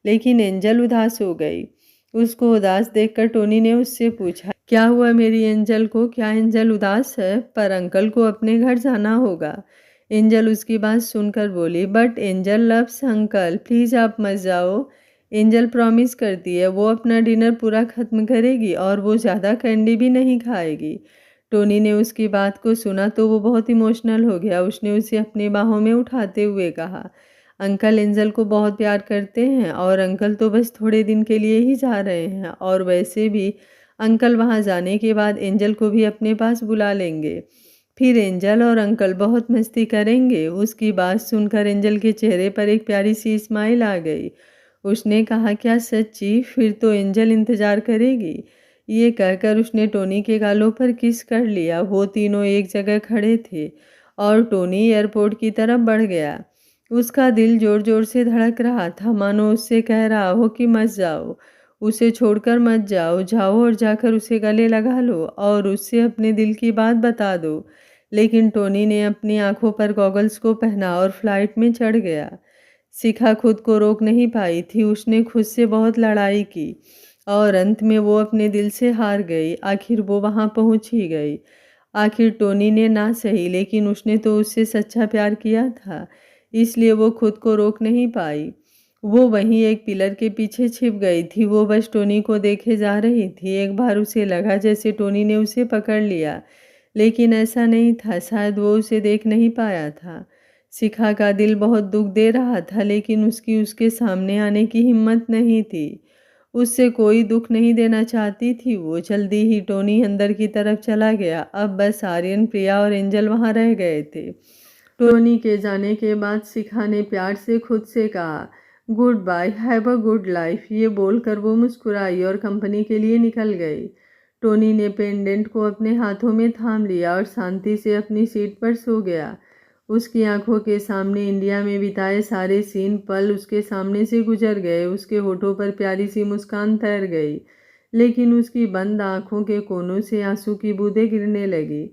लेकिन एंजल उदास हो गई। उसको उदास देखकर टोनी ने उससे पूछा, क्या हुआ मेरी एंजल को? क्या एंजल उदास है? पर अंकल को अपने घर जाना होगा। एंजल उसकी बात सुनकर बोली, but angel loves uncle, please आप मत जाओ। एंजल प्रॉमिस करती है वो अपना डिनर पूरा ख़त्म करेगी और वो ज़्यादा कैंडी भी नहीं खाएगी। टोनी ने उसकी बात को सुना तो वो बहुत इमोशनल हो गया। उसने उसे अपनी बाहों में उठाते हुए कहा, अंकल एंजल को बहुत प्यार करते हैं और अंकल तो बस थोड़े दिन के लिए ही जा रहे हैं, और वैसे भी अंकल वहाँ जाने के बाद एंजल को भी अपने पास बुला लेंगे। फिर एंजल और अंकल बहुत मस्ती करेंगे। उसकी बात सुनकर एंजल के चेहरे पर एक प्यारी सी स्माइल आ गई। उसने कहा, क्या सच्ची? फिर तो एंजल इंतज़ार करेगी। ये कहकर उसने टोनी के गालों पर किस कर लिया। वो तीनों एक जगह खड़े थे और टोनी एयरपोर्ट की तरफ बढ़ गया। उसका दिल जोर जोर से धड़क रहा था, मानो उससे कह रहा हो कि मत जाओ, उसे छोड़कर मत जाओ, जाओ और जाकर उसे गले लगा लो और उससे अपने दिल की बात बता दो। लेकिन टोनी ने अपनी आंखों पर गॉगल्स को पहना और फ्लाइट में चढ़ गया। शिखा खुद को रोक नहीं पाई थी। उसने खुद से बहुत लड़ाई की और अंत में वो अपने दिल से हार गई। आखिर वो वहाँ पहुँच ही गई। आखिर टोनी ने ना सही, लेकिन उसने तो उससे सच्चा प्यार किया था, इसलिए वो खुद को रोक नहीं पाई। वो वहीं एक पिलर के पीछे छिप गई थी। वो बस टोनी को देखे जा रही थी। एक बार उसे लगा जैसे टोनी ने उसे पकड़ लिया, लेकिन ऐसा नहीं था। शायद वो उसे देख नहीं पाया था। शिखा का दिल बहुत दुख दे रहा था, लेकिन उसकी उसके सामने आने की हिम्मत नहीं थी। उससे कोई दुख नहीं देना चाहती थी वो। जल्दी ही टोनी अंदर की तरफ चला गया। अब बस आर्यन, प्रिया और एंजल वहाँ रह गए थे। टोनी के जाने के बाद शिखा ने प्यार से खुद से कहा, good bye, have a good life. ये बोलकर वो मुस्कुराई और कंपनी के लिए निकल गई। टोनी ने पेंडेंट को अपने हाथों में थाम लिया और शांति से अपनी सीट पर सो गया। उसकी आंखों के सामने इंडिया में बिताए सारे सीन पल उसके सामने से गुजर गए। उसके होठों पर प्यारी सी मुस्कान तैर गई, लेकिन उसकी बंद आंखों के कोनों से आंसू की बूंदें गिरने लगी।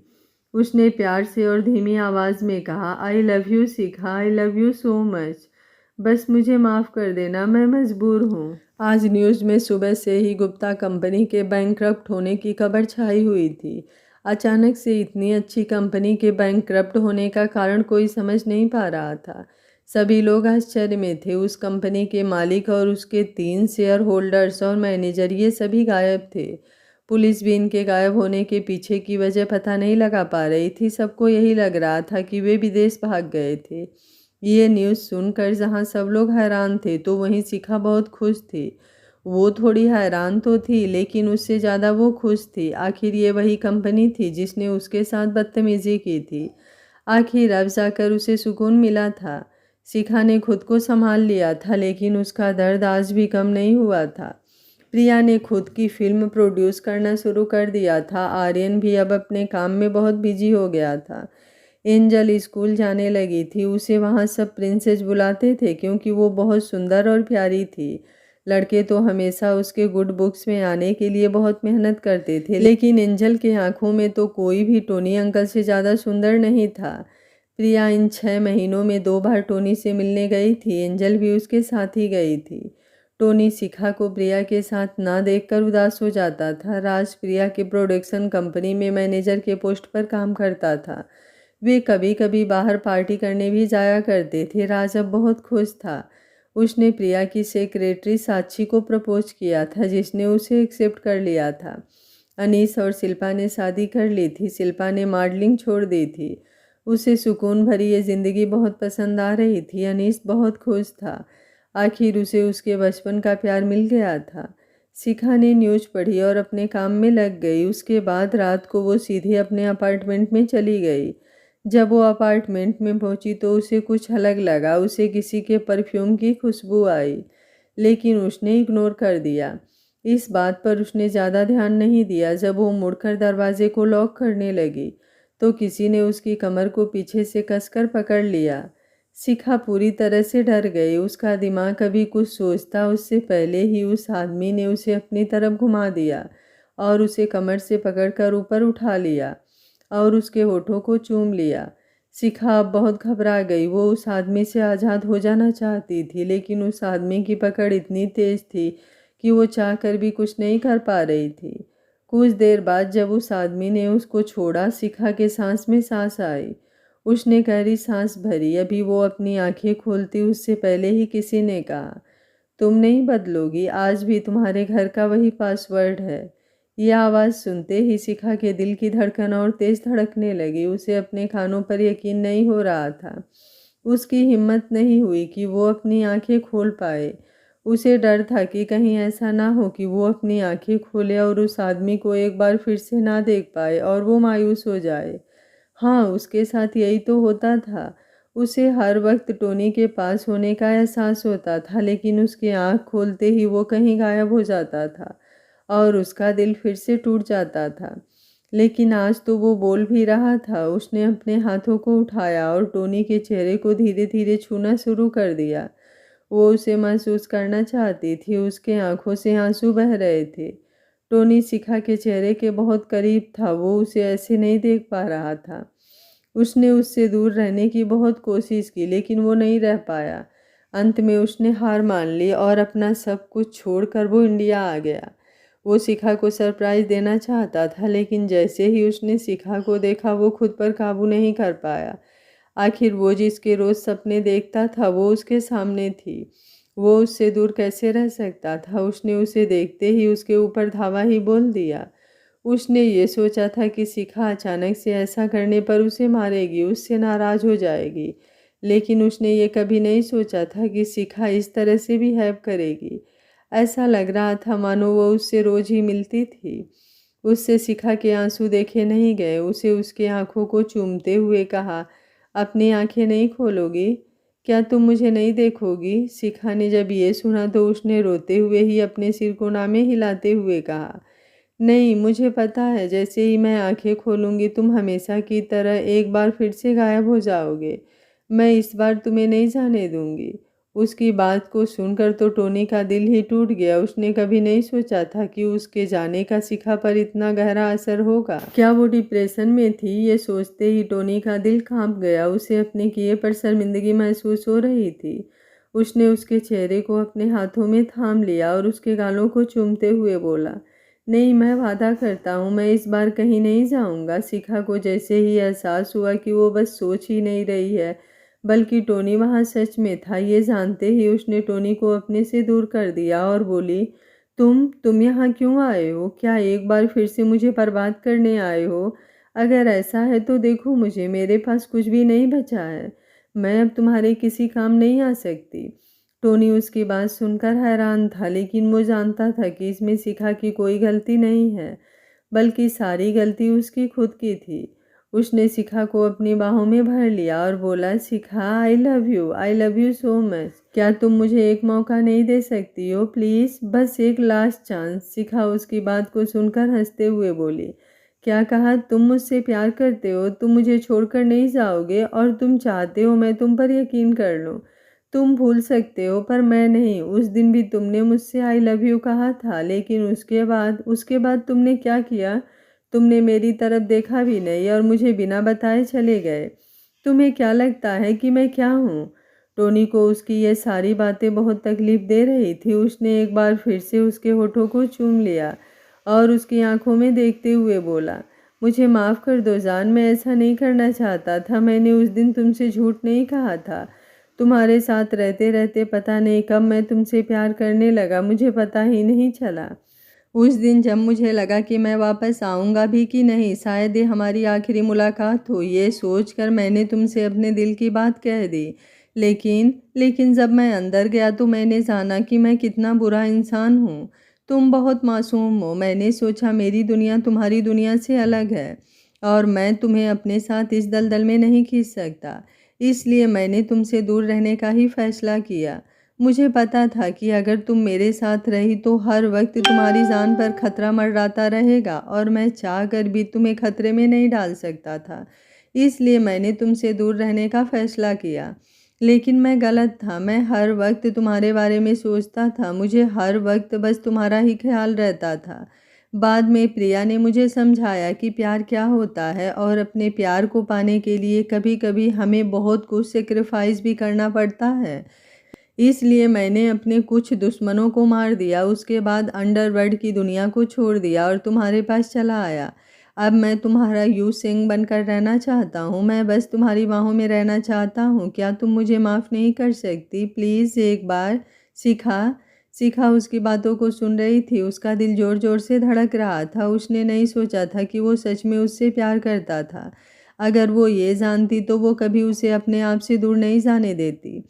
उसने प्यार से और धीमी आवाज़ में कहा, आई love you Shikha, I love you so much. बस मुझे माफ़ कर देना, मैं मजबूर हूँ। आज न्यूज़ में सुबह से ही गुप्ता कंपनी के बैंकक्रप्ट होने की खबर छाई हुई थी। अचानक से इतनी अच्छी कंपनी के बैंकक्रप्ट होने का कारण कोई समझ नहीं पा रहा था। सभी लोग आश्चर्य में थे। उस कंपनी के मालिक और उसके 3 शेयर होल्डर्स और मैनेजर, ये सभी गायब थे। पुलिस भी इनके गायब होने के पीछे की वजह पता नहीं लगा पा रही थी। सबको यही लग रहा था कि वे विदेश भाग गए थे। ये न्यूज़ सुनकर जहाँ सब लोग हैरान थे, तो वहीं शिखा बहुत खुश थी। वो थोड़ी हैरान तो थी, लेकिन उससे ज़्यादा वो खुश थी। आखिर ये वही कंपनी थी जिसने उसके साथ बदतमीजी की थी। आखिर अब जाकर उसे सुकून मिला था। शिखा ने खुद को संभाल लिया था, लेकिन उसका दर्द आज भी कम नहीं हुआ था। प्रिया ने खुद की फिल्म प्रोड्यूस करना शुरू कर दिया था। आर्यन भी अब अपने काम में बहुत बिजी हो गया था। एंजल स्कूल जाने लगी थी। उसे वहाँ सब प्रिंसेस बुलाते थे क्योंकि वो बहुत सुंदर और प्यारी थी। लड़के तो हमेशा उसके गुड बुक्स में आने के लिए बहुत मेहनत करते थे, लेकिन एंजल के आंखों में तो कोई भी टोनी अंकल से ज़्यादा सुंदर नहीं था। प्रिया इन 6 महीनों में 2 बार टोनी से मिलने गई थी। एंजल भी उसके साथ ही गई थी। टोनी शिखा को प्रिया के साथ ना देखकर उदास हो जाता था। राज प्रिया के प्रोडक्शन कंपनी में मैनेजर के पोस्ट पर काम करता था। वे कभी कभी बाहर पार्टी करने भी जाया करते थे। राज अब बहुत खुश था। उसने प्रिया की सेक्रेटरी साक्षी को प्रपोज किया था, जिसने उसे एक्सेप्ट कर लिया था। अनीस और शिल्पा ने शादी कर ली थी। शिल्पा ने मॉडलिंग छोड़ दी थी। उसे सुकून भरी ये ज़िंदगी बहुत पसंद आ रही थी। अनीस बहुत खुश था। आखिर उसे उसके बचपन का प्यार मिल गया था। शिखा ने न्यूज़ पढ़ी और अपने काम में लग गई। उसके बाद रात को वो सीधे अपने अपार्टमेंट में चली गई। जब वो अपार्टमेंट में पहुंची तो उसे कुछ अलग लगा। उसे किसी के परफ्यूम की खुशबू आई, लेकिन उसने इग्नोर कर दिया। इस बात पर उसने ज़्यादा ध्यान नहीं दिया। जब वो मुड़कर दरवाजे को लॉक करने लगी तो किसी ने उसकी कमर को पीछे से कसकर पकड़ लिया। शिखा पूरी तरह से डर गई। उसका दिमाग कभी कुछ सोचता उससे पहले ही उस आदमी ने उसे अपनी तरफ घुमा दिया और उसे कमर से पकड़कर ऊपर उठा लिया और उसके होठों को चूम लिया। शिखा अब बहुत घबरा गई। वो उस आदमी से आज़ाद हो जाना चाहती थी, लेकिन उस आदमी की पकड़ इतनी तेज थी कि वो चाहकर भी कुछ नहीं कर पा रही थी। कुछ देर बाद जब उस आदमी ने उसको छोड़ा, शिखा के सांस में सांस आई। उसने गहरी सांस भरी। अभी वो अपनी आंखें खोलती उससे पहले ही किसी ने कहा, तुम नहीं बदलोगी, आज भी तुम्हारे घर का वही पासवर्ड है। यह आवाज़ सुनते ही शिखा के दिल की धड़कन और तेज धड़कने लगी। उसे अपने कानों पर यकीन नहीं हो रहा था। उसकी हिम्मत नहीं हुई कि वो अपनी आंखें खोल पाए। उसे डर था कि कहीं ऐसा ना हो कि वो अपनी आंखें खोले और उस आदमी को एक बार फिर से ना देख पाए और वो मायूस हो जाए। हाँ, उसके साथ यही तो होता था। उसे हर वक्त टोनी के पास होने का एहसास होता था, लेकिन उसकी आँख खोलते ही वो कहीं गायब हो जाता था और उसका दिल फिर से टूट जाता था। लेकिन आज तो वो बोल भी रहा था। उसने अपने हाथों को उठाया और टोनी के चेहरे को धीरे धीरे छूना शुरू कर दिया। वो उसे महसूस करना चाहती थी। उसके आंखों से आंसू बह रहे थे। टोनी शिखा के चेहरे के बहुत करीब था। वो उसे ऐसे नहीं देख पा रहा था। उसने उससे दूर रहने की बहुत कोशिश की, लेकिन वो नहीं रह पाया। अंत में उसने हार मान ली और अपना सब कुछ छोड़कर वो इंडिया आ गया। वो शिखा को सरप्राइज़ देना चाहता था, लेकिन जैसे ही उसने शिखा को देखा वो खुद पर काबू नहीं कर पाया। आखिर वो जिसके रोज़ सपने देखता था वो उसके सामने थी। वो उससे दूर कैसे रह सकता था। उसने उसे देखते ही उसके ऊपर धावा ही बोल दिया। उसने ये सोचा था कि शिखा अचानक से ऐसा करने पर उसे मारेगी, उससे नाराज़ हो जाएगी। लेकिन उसने ये कभी नहीं सोचा था कि शिखा इस तरह से बिहेव करेगी। ऐसा लग रहा था मानो वो उससे रोज़ ही मिलती थी। उससे शिखा के आंसू देखे नहीं गए। उसे उसके आंखों को चूमते हुए कहा, अपनी आंखें नहीं खोलोगी? क्या तुम मुझे नहीं देखोगी? शिखा ने जब ये सुना तो उसने रोते हुए ही अपने सिर को नामे हिलाते हुए कहा, नहीं, मुझे पता है जैसे ही मैं आंखें खोलूंगी तुम हमेशा की तरह एक बार फिर से गायब हो जाओगे। मैं इस बार तुम्हें नहीं जाने दूंगी। उसकी बात को सुनकर तो टोनी का दिल ही टूट गया। उसने कभी नहीं सोचा था कि उसके जाने का शिखा पर इतना गहरा असर होगा। क्या वो डिप्रेशन में थी? ये सोचते ही टोनी का दिल कांप गया। उसे अपने किए पर शर्मिंदगी महसूस हो रही थी। उसने उसके चेहरे को अपने हाथों में थाम लिया और उसके गालों को चूमते हुए बोला, नहीं, मैं वादा करता हूँ मैं इस बार कहीं नहीं जाऊँगा। शिखा को जैसे ही एहसास हुआ कि वो बस सोच ही नहीं रही है बल्कि टोनी वहाँ सच में था ये जानते ही उसने टोनी को अपने से दूर कर दिया और बोली, तुम यहाँ क्यों आए हो? क्या एक बार फिर से मुझे बर्बाद करने आए हो? अगर ऐसा है तो देखो मुझे, मेरे पास कुछ भी नहीं बचा है। मैं अब तुम्हारे किसी काम नहीं आ सकती। टोनी उसकी बात सुनकर हैरान था, लेकिन वो जानता था कि इसमें शिखा की कोई गलती नहीं है, बल्कि सारी गलती उसकी खुद की थी। उसने शिखा को अपनी बाहों में भर लिया और बोला, Shikha I love you so much. क्या तुम मुझे एक मौका नहीं दे सकती हो? प्लीज़, बस एक लास्ट चांस। शिखा उसकी बात को सुनकर हंसते हुए बोली, क्या कहा? तुम मुझसे प्यार करते हो? तुम मुझे छोड़कर नहीं जाओगे और तुम चाहते हो मैं तुम पर यकीन कर लूँ? तुम भूल सकते हो पर मैं नहीं। उस दिन भी तुमने मुझसे आई लव यू कहा था, लेकिन उसके बाद तुमने क्या किया? तुमने मेरी तरफ देखा भी नहीं और मुझे बिना बताए चले गए। तुम्हें क्या लगता है कि मैं क्या हूँ? टोनी को उसकी ये सारी बातें बहुत तकलीफ दे रही थी। उसने एक बार फिर से उसके होठों को चूम लिया और उसकी आंखों में देखते हुए बोला, मुझे माफ़ कर दो जान, मैं ऐसा नहीं करना चाहता था। मैंने उस दिन तुमसे झूठ नहीं कहा था। तुम्हारे साथ रहते रहते पता नहीं कब मैं तुमसे प्यार करने लगा, मुझे पता ही नहीं चला। उस दिन जब मुझे लगा कि मैं वापस आऊँगा भी कि नहीं, शायद ये हमारी आखिरी मुलाकात हो, ये सोचकर मैंने तुमसे अपने दिल की बात कह दी। लेकिन जब मैं अंदर गया तो मैंने जाना कि मैं कितना बुरा इंसान हूँ। तुम बहुत मासूम हो। मैंने सोचा मेरी दुनिया तुम्हारी दुनिया से अलग है और मैं तुम्हें अपने साथ इस दलदल में नहीं खींच सकता। इसलिए मैंने तुमसे दूर रहने का ही फैसला किया। मुझे पता था कि अगर तुम मेरे साथ रही तो हर वक्त तुम्हारी जान पर खतरा मंडराता रहेगा और मैं चाह कर भी तुम्हें खतरे में नहीं डाल सकता था। इसलिए मैंने तुमसे दूर रहने का फैसला किया। लेकिन मैं गलत था। मैं हर वक्त तुम्हारे बारे में सोचता था। मुझे हर वक्त बस तुम्हारा ही ख्याल रहता था। बाद में प्रिया ने मुझे समझाया कि प्यार क्या होता है और अपने प्यार को पाने के लिए कभी कभी हमें बहुत कुछ सेक्रीफाइस भी करना पड़ता है। इसलिए मैंने अपने कुछ दुश्मनों को मार दिया। उसके बाद अंडरवर्ल्ड की दुनिया को छोड़ दिया और तुम्हारे पास चला आया। अब मैं तुम्हारा यू सिंह बनकर रहना चाहता हूँ। मैं बस तुम्हारी बाहों में रहना चाहता हूँ। क्या तुम मुझे माफ़ नहीं कर सकती? प्लीज़ एक बार। शिखा उसकी बातों को सुन रही थी। उसका दिल ज़ोर ज़ोर से धड़क रहा था। उसने नहीं सोचा था कि वो सच में उससे प्यार करता था। अगर वो ये जानती तो वो कभी उसे अपने आप से दूर नहीं जाने देती।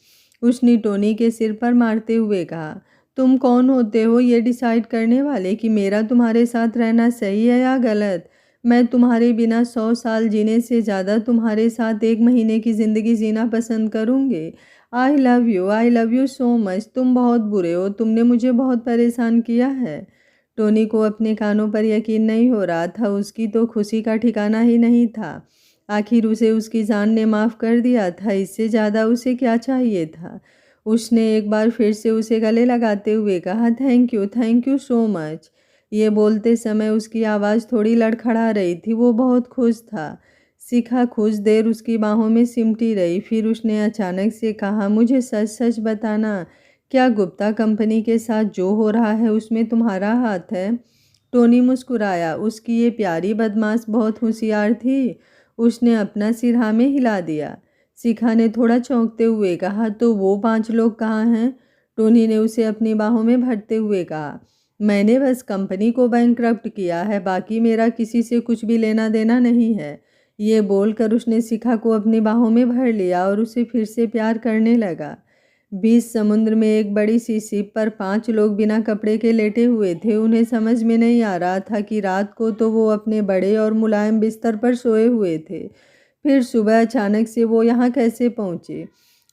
उसने टोनी के सिर पर मारते हुए कहा, तुम कौन होते हो ये डिसाइड करने वाले कि मेरा तुम्हारे साथ रहना सही है या गलत? मैं तुम्हारे बिना 100 साल जीने से ज़्यादा तुम्हारे साथ 1 महीने की ज़िंदगी जीना पसंद करूँगी। आई लव यू सो मच। तुम बहुत बुरे हो। तुमने मुझे बहुत परेशान किया है। टोनी को अपने कानों पर यकीन नहीं हो रहा था। उसकी तो खुशी का ठिकाना ही नहीं था। आखिर उसे उसकी जान ने माफ़ कर दिया था। इससे ज़्यादा उसे क्या चाहिए था? उसने एक बार फिर से उसे गले लगाते हुए कहा, थैंक यू सो मच। ये बोलते समय उसकी आवाज़ थोड़ी लड़खड़ा रही थी। वो बहुत खुश था। शिखा कुछ देर उसकी बाहों में सिमटी रही। फिर उसने अचानक से कहा, मुझे सच सच बताना, क्या गुप्ता कंपनी के साथ जो हो रहा है उसमें तुम्हारा हाथ है? टोनी मुस्कुराया। उसकी ये प्यारी बदमाश बहुत होशियार थी। उसने अपना सिर हाँ में हिला दिया। शिखा ने थोड़ा चौंकते हुए कहा, तो वो 5 लोग कहाँ हैं? टोनी ने उसे अपनी बाहों में भरते हुए कहा, मैंने बस कंपनी को बैंकरप्ट किया है, बाकी मेरा किसी से कुछ भी लेना देना नहीं है। ये बोलकर उसने शिखा को अपनी बाहों में भर लिया और उसे फिर से प्यार करने लगा। बीच समुद्र में एक बड़ी सी शिप पर 5 लोग बिना कपड़े के लेटे हुए थे। उन्हें समझ में नहीं आ रहा था कि रात को तो वो अपने बड़े और मुलायम बिस्तर पर सोए हुए थे, फिर सुबह अचानक से वो यहाँ कैसे पहुँचे।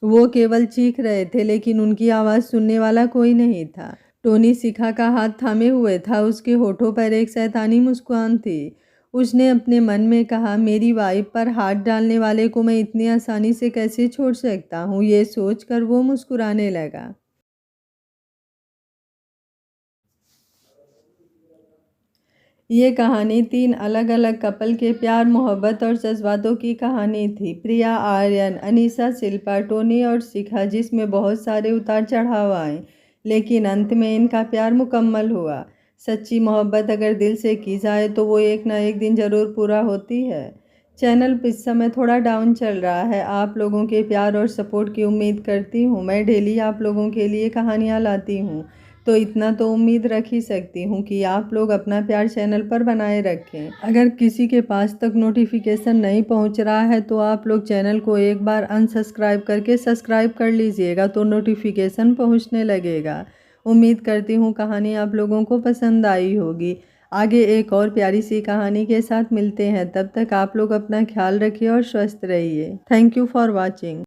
वो केवल चीख रहे थे, लेकिन उनकी आवाज़ सुनने वाला कोई नहीं था। टोनी शिखा का हाथ थामे हुए था। उसके होठों पर एक शैतानी मुस्कान थी। उसने अपने मन में कहा, मेरी वाइफ पर हाथ डालने वाले को मैं इतनी आसानी से कैसे छोड़ सकता हूँ। ये सोचकर वो मुस्कुराने लगा। ये कहानी 3 अलग अलग कपल के प्यार, मोहब्बत और जज्बातों की कहानी थी। प्रिया, आर्यन, अनीसा, शिल्पा, टोनी और शिखा, जिसमें बहुत सारे उतार चढ़ाव आए, लेकिन अंत में इनका प्यार मुकम्मल हुआ। सच्ची मोहब्बत अगर दिल से की जाए तो वो एक ना एक दिन ज़रूर पूरा होती है। चैनल इस समय थोड़ा डाउन चल रहा है। आप लोगों के प्यार और सपोर्ट की उम्मीद करती हूँ। मैं डेली आप लोगों के लिए कहानियाँ लाती हूँ, तो इतना तो उम्मीद रख ही सकती हूँ कि आप लोग अपना प्यार चैनल पर बनाए रखें। अगर किसी के पास तक नोटिफिकेशन नहीं पहुँच रहा है तो आप लोग चैनल को एक बार अनसब्सक्राइब करके सब्सक्राइब कर लीजिएगा, तो नोटिफिकेशन पहुँचने लगेगा। उम्मीद करती हूँ कहानी आप लोगों को पसंद आई होगी। आगे एक और प्यारी सी कहानी के साथ मिलते हैं। तब तक आप लोग अपना ख्याल रखिए और स्वस्थ रहिए। Thank you for watching.